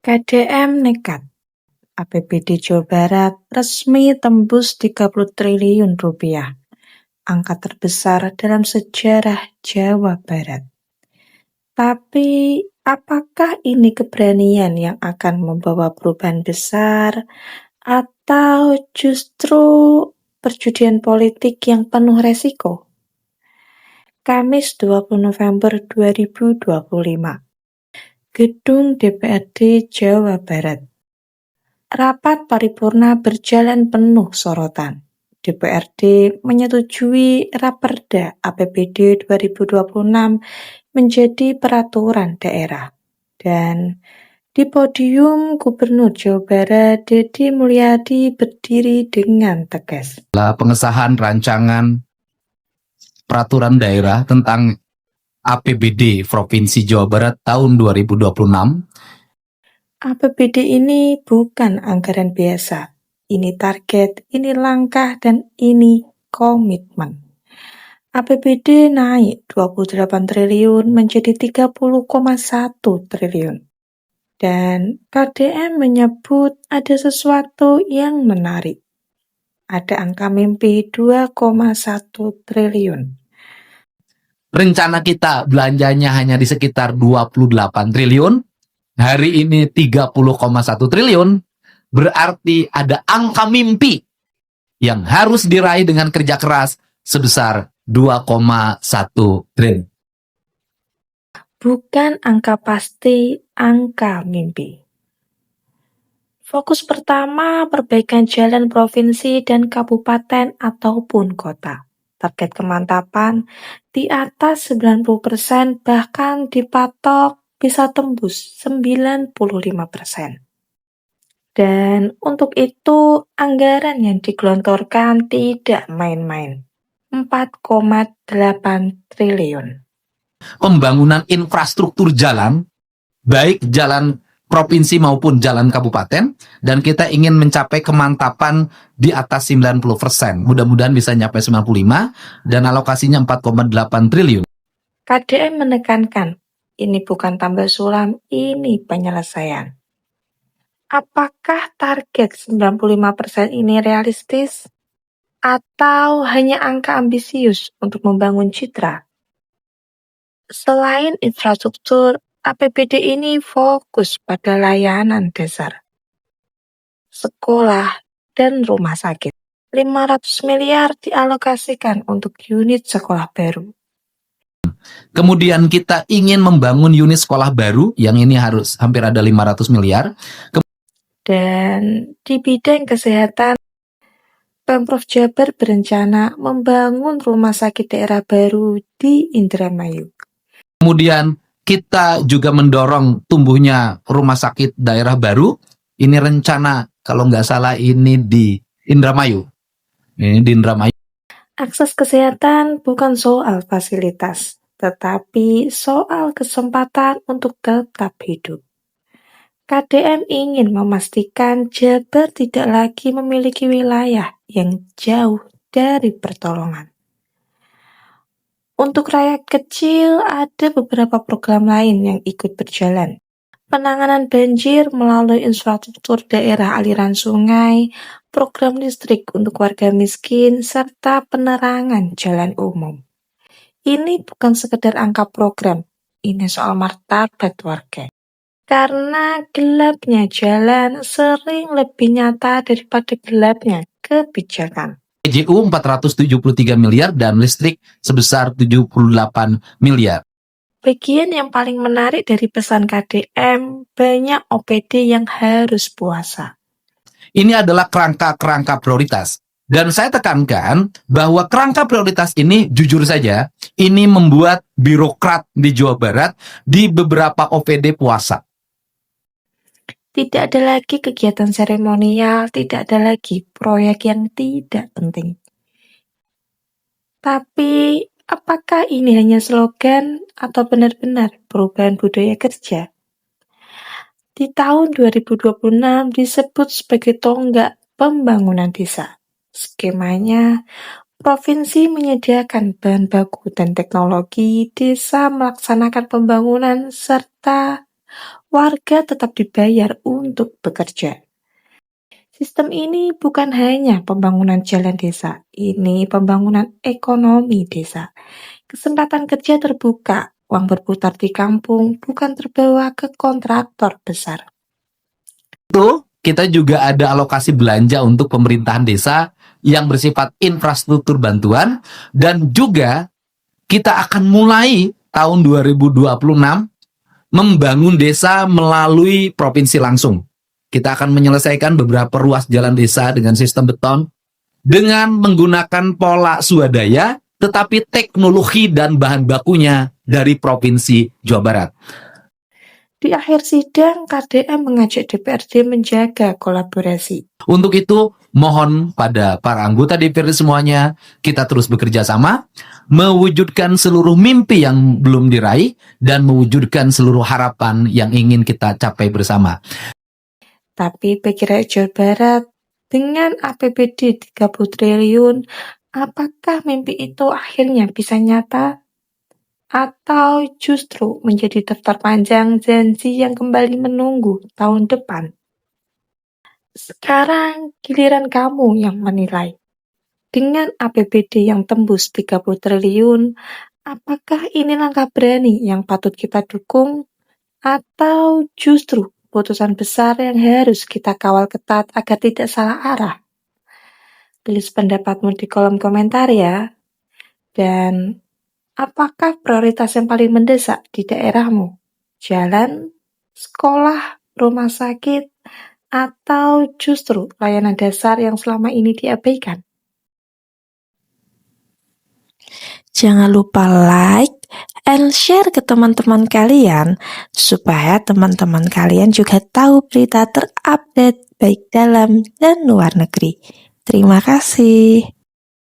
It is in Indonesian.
KDM nekat, APBD Jawa Barat resmi tembus Rp30 triliun, angka terbesar dalam sejarah Jawa Barat. Tapi, apakah ini keberanian yang akan membawa perubahan besar, atau justru perjudian politik yang penuh resiko? Kamis 20 November 2025, Gedung DPRD Jawa Barat. Rapat paripurna berjalan penuh sorotan. DPRD menyetujui Raperda APBD 2026 menjadi peraturan daerah. Dan di podium Gubernur Jawa Barat Deddy Mulyadi berdiri dengan tegas. Pengesahan rancangan peraturan daerah tentang APBD Provinsi Jawa Barat tahun 2026. APBD ini bukan anggaran biasa. Ini target, ini langkah, dan ini komitmen. APBD naik 28 triliun menjadi 30,1 triliun. Dan KDM menyebut ada sesuatu yang menarik. Ada angka mimpi 2,1 triliun. Rencana kita belanjanya hanya di sekitar 28 triliun. Hari ini 30,1 triliun. Berarti ada angka mimpi yang harus diraih dengan kerja keras sebesar 2,1 triliun. Bukan angka pasti, angka mimpi. Fokus pertama, perbaikan jalan provinsi dan kabupaten ataupun kota. Target kemantapan di atas 90%, bahkan dipatok bisa tembus 95%. Dan untuk itu, anggaran yang digelontorkan tidak main-main. 4,8 triliun. Pembangunan infrastruktur jalan, baik jalan provinsi maupun jalan kabupaten, dan kita ingin mencapai kemantapan di atas 90%. Mudah-mudahan bisa nyampe 95, dan alokasinya 4,8 triliun. KDM menekankan, ini bukan tambal sulam, ini penyelesaian. Apakah target 95% ini realistis? Atau hanya angka ambisius untuk membangun citra? Selain infrastruktur, APBD ini fokus pada layanan dasar, sekolah, dan rumah sakit. 500 miliar dialokasikan untuk unit sekolah baru. Kemudian kita ingin membangun unit sekolah baru, yang ini harus hampir ada 500 miliar. Dan di bidang kesehatan, Pemprov Jabar berencana membangun rumah sakit daerah baru di Indramayu. Kemudian kita juga mendorong tumbuhnya rumah sakit daerah baru. Ini rencana, kalau nggak salah ini di Indramayu. Ini di Indramayu. Akses kesehatan bukan soal fasilitas, tetapi soal kesempatan untuk tetap hidup. KDM ingin memastikan Jabar tidak lagi memiliki wilayah yang jauh dari pertolongan. Untuk rakyat kecil, ada beberapa program lain yang ikut berjalan. Penanganan banjir melalui infrastruktur daerah aliran sungai, program listrik untuk warga miskin, serta penerangan jalan umum. Ini bukan sekedar angka program, ini soal martabat warga. Karena gelapnya jalan sering lebih nyata daripada gelapnya kebijakan. PJU 473 miliar dan listrik sebesar 78 miliar. Bagian yang paling menarik dari pesan KDM, banyak OPD yang harus puasa. Ini adalah kerangka-kerangka prioritas. Dan saya tekankan bahwa kerangka prioritas ini, jujur saja, ini membuat birokrat di Jawa Barat di beberapa OPD puasa. Tidak ada lagi kegiatan seremonial, tidak ada lagi proyek yang tidak penting. Tapi, apakah ini hanya slogan atau benar-benar perubahan budaya kerja? Di tahun 2026 disebut sebagai tonggak pembangunan desa. Skemanya, provinsi menyediakan bahan baku dan teknologi, desa melaksanakan pembangunan, serta warga tetap dibayar untuk bekerja. Sistem ini bukan hanya pembangunan jalan desa, ini pembangunan ekonomi desa. Kesempatan kerja terbuka, uang berputar di kampung, bukan terbawa ke kontraktor besar. Itu kita juga ada alokasi belanja untuk pemerintahan desa yang bersifat infrastruktur bantuan, dan juga kita akan mulai tahun 2026 membangun desa melalui provinsi langsung. Kita akan menyelesaikan beberapa ruas jalan desa dengan sistem beton dengan menggunakan pola swadaya, tetapi teknologi dan bahan bakunya dari Provinsi Jawa Barat. Di akhir sidang, KDM mengajak DPRD menjaga kolaborasi. Untuk itu, mohon pada para anggota DPRD semuanya, kita terus bekerja sama, mewujudkan seluruh mimpi yang belum diraih, dan mewujudkan seluruh harapan yang ingin kita capai bersama. Tapi bagi rakyat Jawa Barat, dengan APBD 30 triliun, apakah mimpi itu akhirnya bisa nyata? Atau justru menjadi daftar panjang janji yang kembali menunggu tahun depan? Sekarang giliran kamu yang menilai. Dengan APBD yang tembus 30 triliun, apakah ini langkah berani yang patut kita dukung? Atau justru keputusan besar yang harus kita kawal ketat agar tidak salah arah? Tulis pendapatmu di kolom komentar ya. Dan apakah prioritas yang paling mendesak di daerahmu? Jalan, sekolah, rumah sakit, atau justru layanan dasar yang selama ini diabaikan? Jangan lupa like and share ke teman-teman kalian supaya teman-teman kalian juga tahu berita terupdate baik dalam dan luar negeri. Terima kasih.